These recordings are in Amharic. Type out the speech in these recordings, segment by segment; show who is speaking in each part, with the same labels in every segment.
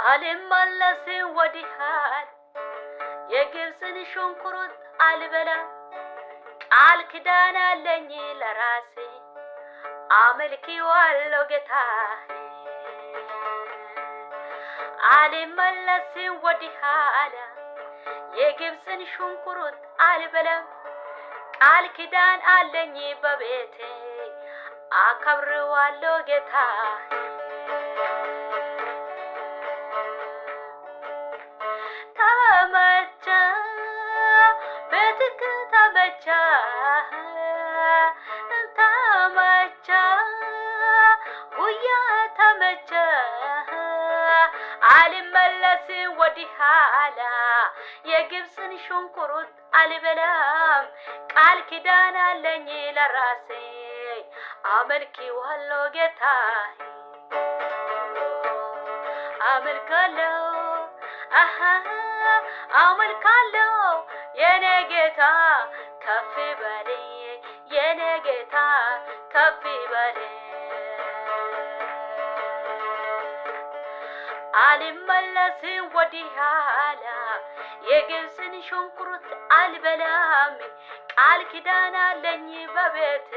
Speaker 1: አልመለስ ወዲሃል የግብፅን ሽንኩርት አልበላም ቃል ኪዳን አለኝ ለራሴ አመልኪዋለሁ ጌታዬ አልመለስ ወዲሃል የግብፅን ሽንኩርት አልበላም ቃል ኪዳን አለኝ በቤቴ አከብረዋለሁ ጌታዬ ተመቸ ቤትክ ተመቸ ተመቸ ጉያ ተመቸ አልመለስ ወዲኋላ የግብፅን ሽንኩርት አልበላም ቃል ኪዳን አለኝ ለራሴ አመልኪዋለሁ ጌታዬ አመልካለሁ አመልካለሁ የኔ ጌታ ከፍ በል የኔ ጌታ ከፍ በል አልመለስ ወዲኋላ የግብፅን ሽንኩርት አልበላም ቃል ኪዳን አለኝ በቤቴ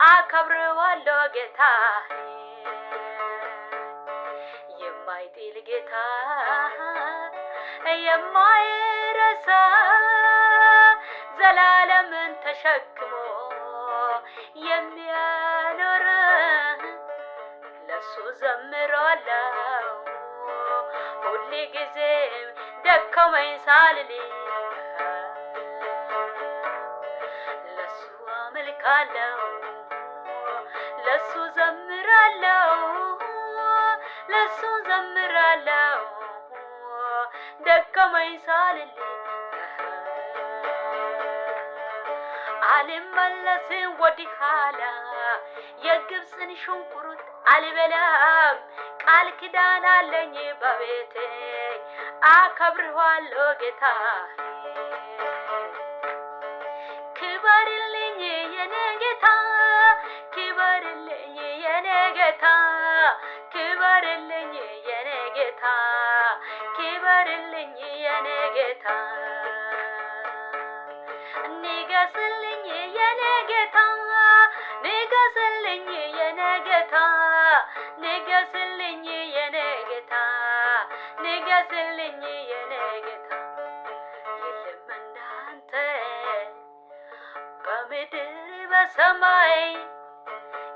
Speaker 1: አከብረዋለሁ ጌታዬ የማይጥል ጌታ የማይረሳ ዘላለምን ተሸክሞ የሚያኖር ለሱ ዘምራለሁ ሁሌ ጊዜ ደከመኝ ሳልል ለሱ አመልካለሁ ለሱ ዘምራለሁ ለሱ ዘምራለሁ ደከመኝ ሳልል አልመለስ ወዲኋላ የግብፅን ሽንኩርት አልበላም ቃል ኪዳን አለኝ በቤቴ አከብረዋለሁ ጌታዬ ክበርልኝ የኔ ጌታ ክበርልኝ የኔ ጌታ ክበርልኝ የኔ ጌታ ክበርልኝ የኔ ጌታ ንገስልኝ የኔ ጌታ ንገስልኝ የኔ ጌታ ንገስልኝ የኔ ጌታ ንገስልኝ የኔ ጌታ የለም እንዳንተ በምድር በሰማይ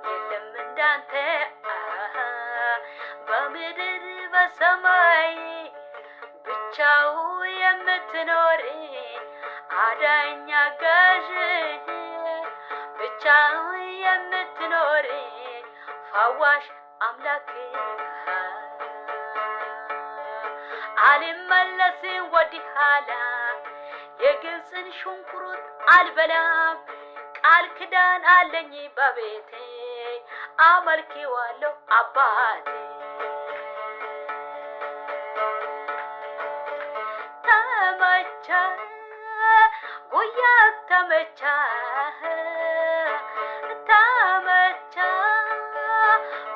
Speaker 1: የለም እንዳንተ በምድር በሰማይ ብቻው የምትኖር አዳኝ አጋዥ ብቻው የምትኖር ፈዋሽ አምላክ አልመለስ ወዲኋላ የግብፅን ሽንኩርት አልበላም ቃል ኪዳን አለኝ በቤቴ አመልኪዋለሁ አባቴ ተመቸ ጉያ ተመቸ ተመቸ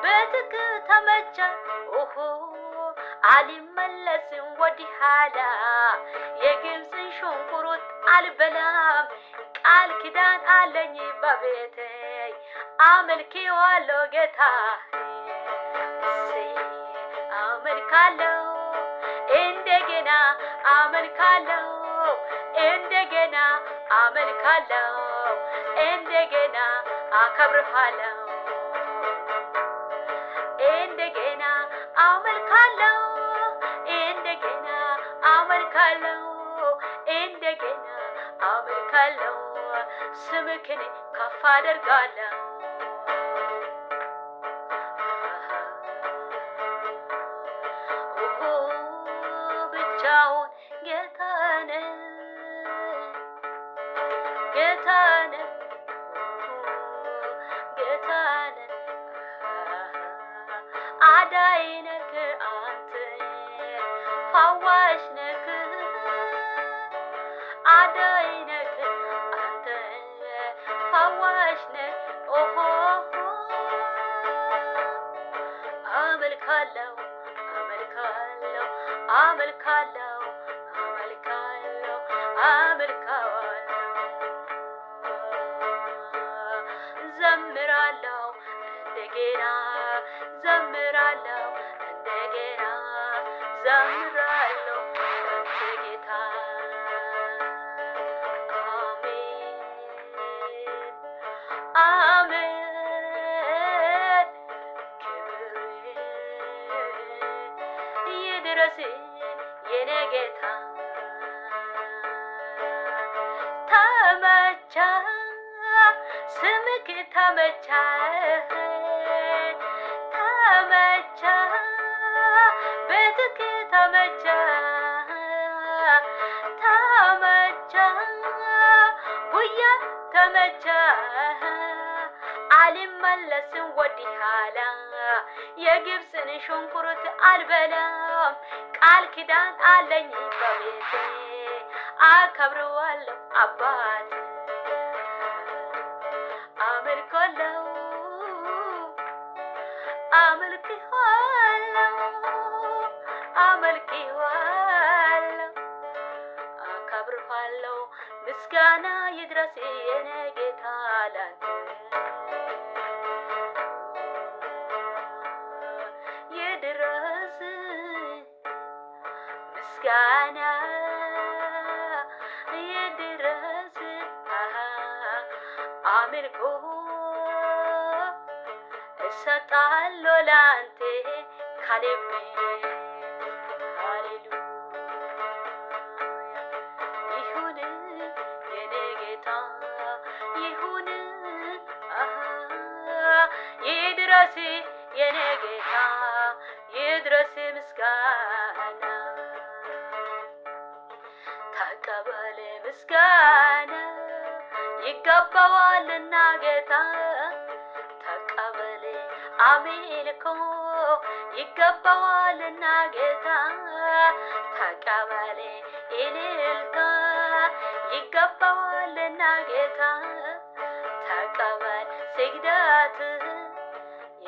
Speaker 1: ቤትክ ተመቸ አልመለስ ወዲኋላ የግብፅን ሽንኩርት አልበላም ቃል ኪዳን አለኝ በቤቴ አመልኪዋለሁ ጌታዬ አመልካለሁ እንደገና አመልካለሁ እንደገና አመልካለሁ እንደገና አከብርሃለሁ እንደገና አመልካለሁ እንደገና አመልካለሁ እንደገና አመልካለሁ ስምክን ከፍ አደርጋለሁ ብቻውን ጌታነ ጌታነ ጌታነ አዳኝ ነህ አንተ ፈዋሽ ነህ አዳኝ ነህ አንተ ፈዋሽ ነህ አመልካለሁ አመልካለሁ አመልካለሁ አመልካለሁ አመልካለሁ ዘምራለሁ እንደገና ዘምራለሁ እንደገና ዘምራለሁ አንተ ጌታ አሜን ክብር ይድረስ የኔ ጌታ ተመቻ ስምክ ተመቻ ተመቻ ቤትክ ተመቻ ተመቻ ጉያ ተመቻ አልመለስም ወዲህ ኋላ የግብፅን ሽንኩርት አልበላም ቃል ኪዳን አለኝ በቤቴ አከብረዋለሁ አባት አመልካለሁ አመልክሃለሁ አመልክሃለሁ አከብርሃለሁ ምስጋና ይድረስ የኔ ጌታ ላንተ ይድረስ ምስጋና ይድረስ አምልኮ እሰጣለሁ ላንተ ከልቤ ሃሌሉያ ይሁን የኔ ጌታ ይሁን ይድረስ የኔ ጌታ ይድረስ ምስጋና ተቀበል ምስጋና ይገባዋልና ጌታ ተቀበል አምልኮ ይገባዋልና ጌታ ተቀበል እልልታ ይገባዋልና ጌታ ተቀበል ስግደት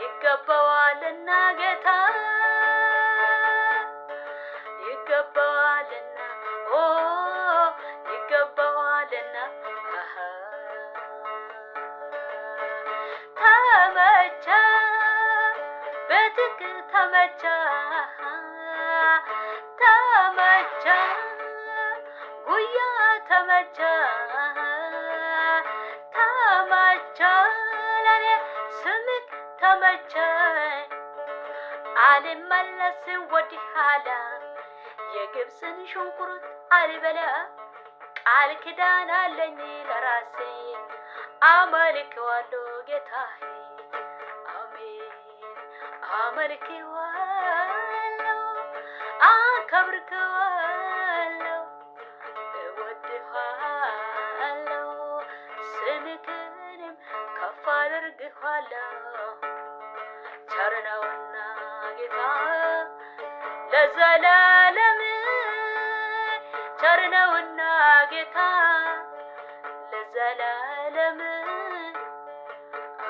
Speaker 1: ይገባዋልና ጌታ ይገባዋልና ኦ ይገባዋልና ተመቻ ቤትክ ተመቻ ተመቻ ጉያ ተመቻ ተመቻ ለኔ ስምክ ተመቻ አልመለስም ወዲህ ኋላ የግብፅን ሽንኩርት አልበላ ቃል ኪዳን አለኝ ለራሴ አመልክዋለሁ ጌታዬ አሜን አመልክዋለሁ አከብርክዋለሁ እወድሃለሁ ስምክንም ከፍ አደርግሃለሁ ቸር ነውና ጌታ ለዘላለም ቸር ነውና ጌታ ለዘላለም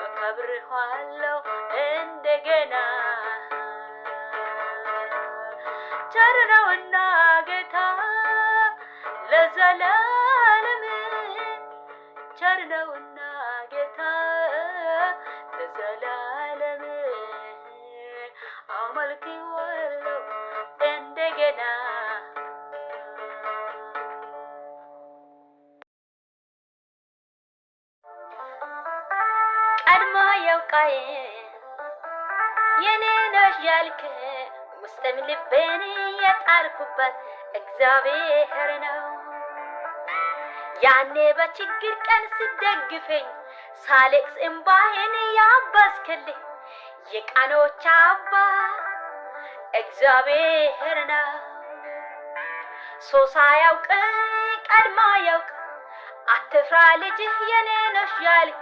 Speaker 1: አከብርሃለሁ እንደገና ቸር ነውና ጌታ ለዘላለም ቸር ነውና ጌታ ለዘላለም አመልክዋለሁ እንደገና ቀድሞ ያውቃዬ የኔ ነሽ ያልክ ውስጥም ልቤን የጣልኩበት እግዚአብሔር ነው ያኔ በችግር ቀን ስደግፈኝ ሳለቅስ እንባዬን ያበስክልኝ የቀኖች አባት እግዚአብሔር ነው ሰው ሳያውቅ ቀድሞ ያውቅ አትፍራ ልጅህ የኔ ነሽ ያልክ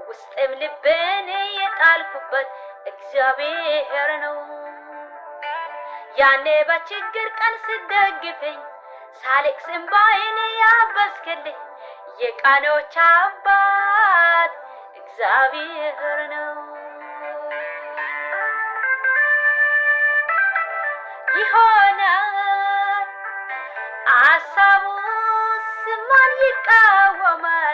Speaker 1: ውስጥም ልቤን የጣልኩበት እግዚአብሔር ነው ያኔ በችግር ቀን ስደግፈኝ ሳለቅስ እንባዬን ያበስክልኝ የቀኖች አባት እግዚአብሔር ነው ይሆናል ሐሳቡስ ማን ይቃወማል